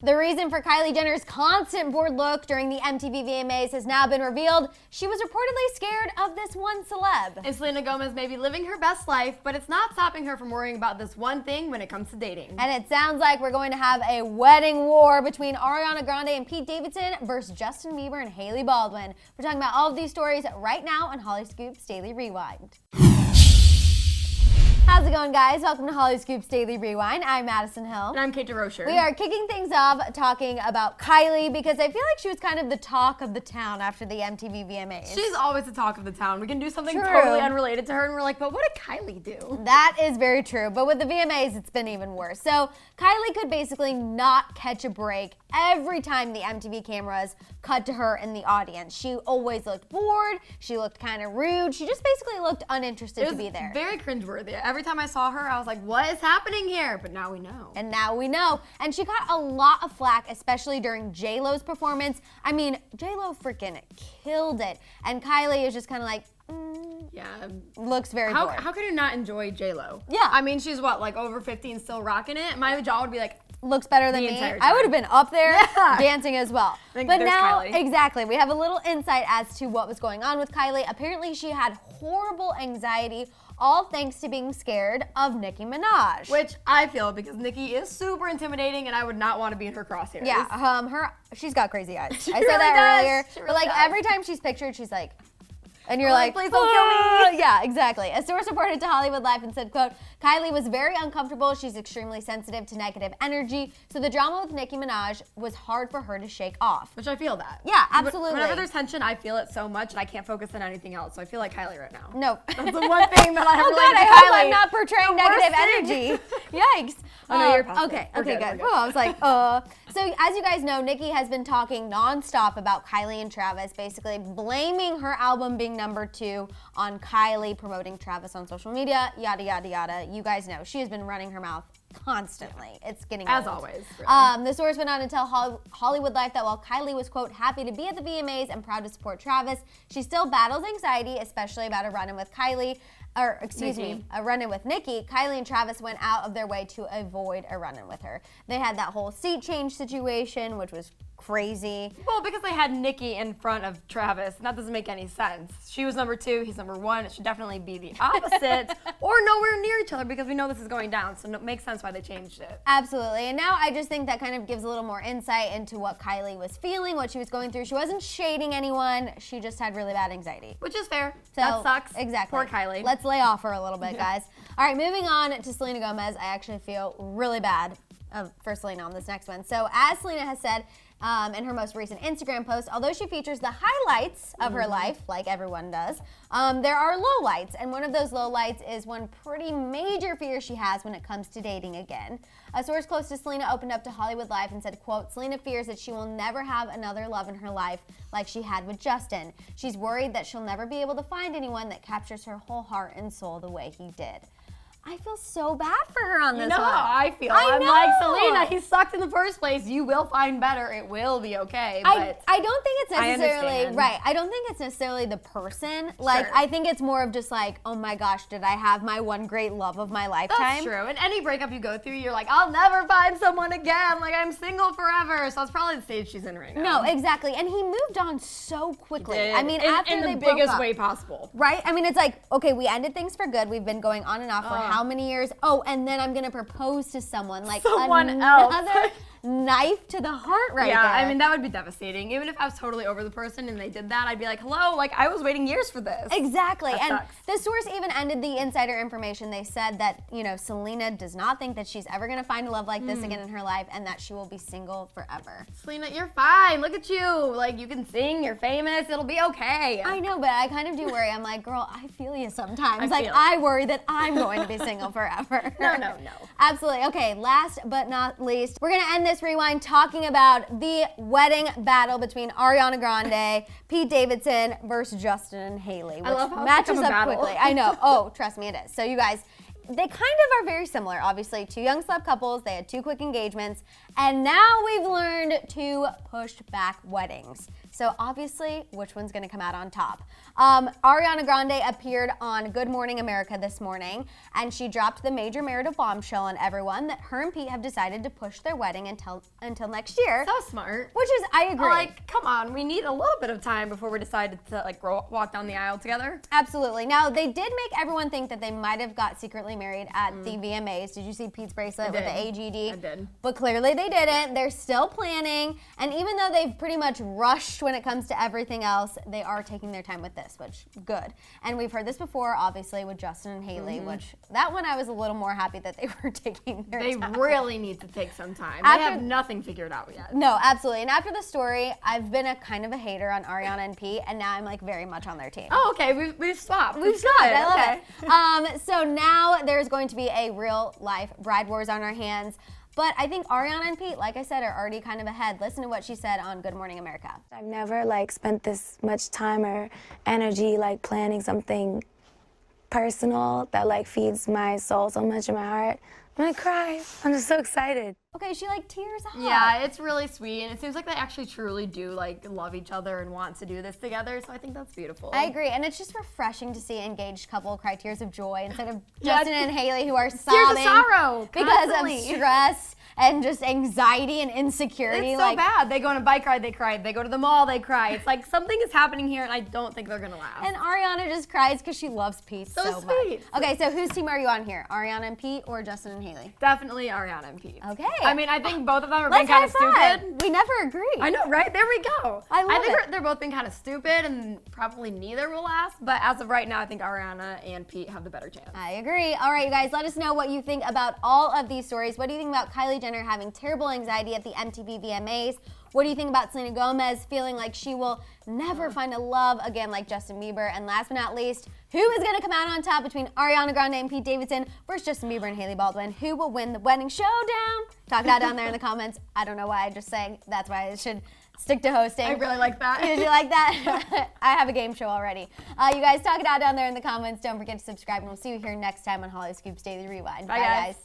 The reason for Kylie Jenner's constant bored look during the MTV VMAs has now been revealed. She was reportedly scared of this one celeb. And Selena Gomez may be living her best life, but it's not stopping her from worrying about this one thing when it comes to dating. And it sounds like we're going to have a wedding war between Ariana Grande and Pete Davidson versus Justin Bieber and Hailey Baldwin. We're talking about all of these stories right now on Hollyscoop's Daily Rewind. How's it going, guys? Welcome to Hollyscoop's Daily Rewind. I'm Madison Hill. And I'm Kate DeRocher. We are kicking things off talking about Kylie because I feel like she was kind of the talk of the town after the MTV VMAs. She's always the talk of the town. We can do something True. totally unrelated to her and we're like, but what did Kylie do? That is very true, but with the VMAs, it's been even worse. So Kylie could basically not catch a break every time the MTV cameras cut to her in the audience. She always looked bored. She looked kind of rude. She just basically looked uninterested to be there. Very cringeworthy. Every time I saw her, I was like, what is happening here? But now we know. And now we know. And she got a lot of flack, especially during J-Lo's performance. I mean, J-Lo freaking killed it. And Kylie is just kind of like, yeah. Looks very bored. How can you not enjoy J-Lo? Yeah. I mean, she's what, like over 50 and still rocking it? My jaw would be like, looks better than the me. entire I time. would have been up there Yeah. dancing as well. I think But there's now, Kylie. exactly, we have a little insight as to what was going on with Kylie. Apparently, she had horrible anxiety, all thanks to being scared of Nicki Minaj. which I feel because Nicki is super intimidating and I would not want to be in her crosshairs. Yeah, she's got crazy eyes. She I said really that does. earlier. She But really like does. every time she's pictured, she's like, and you're Oh, like, please don't kill me. Yeah, exactly. A source reported to Hollywood Life and said, quote, Kylie was very uncomfortable. She's extremely sensitive to negative energy. So the drama with Nicki Minaj was hard for her to shake off. Which I feel that. Yeah, absolutely. Whenever there's tension, I feel it so much and I can't focus on anything else. So I feel like Kylie right now. No. That's the one thing that I have Oh related God, I to hope Kylie. I'm not portraying The worst negative thing. energy. Yikes. Oh, no, you're positive. Okay, We're okay, good, we're good. good. Oh, I was like, So as you guys know, Nicki has been talking nonstop about Kylie and Travis, basically blaming her album being #2 on Kylie promoting Travis on social media, yada, yada, yada. You guys know, she has been running her mouth constantly. It's getting As old. always. Really. The source went on to tell Hollywood Life that while Kylie was, quote, happy to be at the VMAs and proud to support Travis, she still battles anxiety, especially about a run-in with Kylie, or excuse me, a run-in with Nicki. Kylie and Travis went out of their way to avoid a run-in with her. They had that whole seat change situation, which was crazy. Well, because they had Nicki in front of Travis, and that doesn't make any sense. She was #2, he's #1. It should definitely be the opposite, or nowhere near each other because we know this is going down, so it makes sense why they changed it. Absolutely. And now I just think that kind of gives a little more insight into what Kylie was feeling, what she was going through. She wasn't shading anyone. She just had really bad anxiety. Which is fair. So, that sucks. Exactly. Poor Kylie. Let's lay off her a little bit, guys. All right, moving on to Selena Gomez. I actually feel really bad for Selena on this next one. So as Selena has said in her most recent Instagram post, although she features the highlights of her life, like everyone does, there are lowlights. And one of those lowlights is one pretty major fear she has when it comes to dating again. A source close to Selena opened up to Hollywood Life and said, quote, Selena fears that she will never have another love in her life like she had with Justin. She's worried that she'll never be able to find anyone that captures her whole heart and soul the way he did. I feel so bad for her on this You know one. how I feel. I I'm know. like, Selena, he sucked in the first place. You will find better. It will be okay. But I don't think it's I necessarily understand. right. I don't think it's necessarily the person. Like Sure. I think it's more of just like, oh my gosh, did I have my one great love of my lifetime? that's true. And any breakup you go through, you're like, I'll never find someone again. Like, I'm single forever. So that's probably the stage she's in right now. No, exactly. And he moved on so quickly. I mean, after in they the broke biggest up, way possible. right? I mean, it's like, okay, we ended things for good. We've been going on and off for how many years? Oh, and then I'm gonna propose to someone. Like Someone else. another knife to the heart right Yeah, there. I mean, that would be devastating. Even if I was totally over the person and they did that, I'd be like, hello, like, I was waiting years for this. Exactly. That And sucks. the source even ended the insider information. They said that, Selena does not think that she's ever going to find a love like this again in her life and that she will be single forever. Selena, you're fine. Look at you. Like, you can sing, you're famous, it'll be okay. I know, but I kind of do worry. I'm like, girl, I feel you sometimes. I feel it. I worry that I'm going to be single forever. No. Absolutely. Okay, last but not least, we're going to end this rewind talking about the wedding battle between Ariana Grande, Pete Davidson versus Justin and Hailey, which I love how it's matches become a up battle. quickly. I know. Oh, trust me, it is. So you guys, they kind of are very similar. Obviously, two young celeb couples, they had two quick engagements, and now we've learned to push back weddings. So obviously, which one's gonna come out on top? Ariana Grande appeared on Good Morning America this morning, and she dropped the major marital bombshell on everyone that her and Pete have decided to push their wedding until next year. So smart. Which is, I agree. Like, come on, we need a little bit of time before we decide to like walk down the aisle together. Absolutely. Now, they did make everyone think that they might have got secretly married at the VMAs. Did you see Pete's bracelet with the AGD? I did. But clearly they didn't. They're still planning, and even though they've pretty much rushed when it comes to everything else, they are taking their time with this, which good. And we've heard this before, obviously, with Justin and Haley, which that one I was a little more happy that they were taking their time. They really need to take some time. They have nothing figured out yet. No, absolutely. And after the story, I've been a kind of a hater on Ariana and Pete, and now I'm like very much on their team. Oh, okay. We've swapped. We've swapped. I love it. So now there's going to be a real life bride wars on our hands. But I think Ariana and Pete, like I said, are already kind of ahead. Listen to what she said on Good Morning America. I've never spent this much time or energy planning something personal that feeds my soul so much in my heart. I'm gonna cry. I'm just so excited. Okay, she tears up. Yeah, it's really sweet, and it seems like they actually truly do love each other and want to do this together. So I think that's beautiful. I agree, and it's just refreshing to see an engaged couple cry tears of joy instead of Justin and Haley who are sobbing tears of sorrow because of stress and just anxiety and insecurity. It's so bad. They go on a bike ride, they cry. They go to the mall, they cry. It's like something is happening here, and I don't think they're gonna last. And Ariana just cries because she loves Pete so sweet. much. Okay, so whose team are you on here? Ariana and Pete or Justin and Haley? Definitely Ariana and Pete. Okay. I mean, I think both of them are Let's being kind of high five. stupid. We never agree. I know, right? There we go. I think they're both being kind of stupid, and probably neither will last. But as of right now, I think Ariana and Pete have the better chance. I agree. All right, you guys, let us know what you think about all of these stories. What do you think about Kylie Jenner having terrible anxiety at the MTV VMAs? What do you think about Selena Gomez feeling like she will never find a love again like Justin Bieber? And last but not least, who is going to come out on top between Ariana Grande and Pete Davidson versus Justin Bieber and Haley Baldwin? Who will win the wedding showdown? Talk it out down there in the comments. I don't know why I just sang. That's why I should stick to hosting. I really like that. Did you like that? I have a game show already. You guys talk it out down there in the comments. Don't forget to subscribe, and we'll see you here next time on Hollyscoop's Daily Rewind. Bye guys.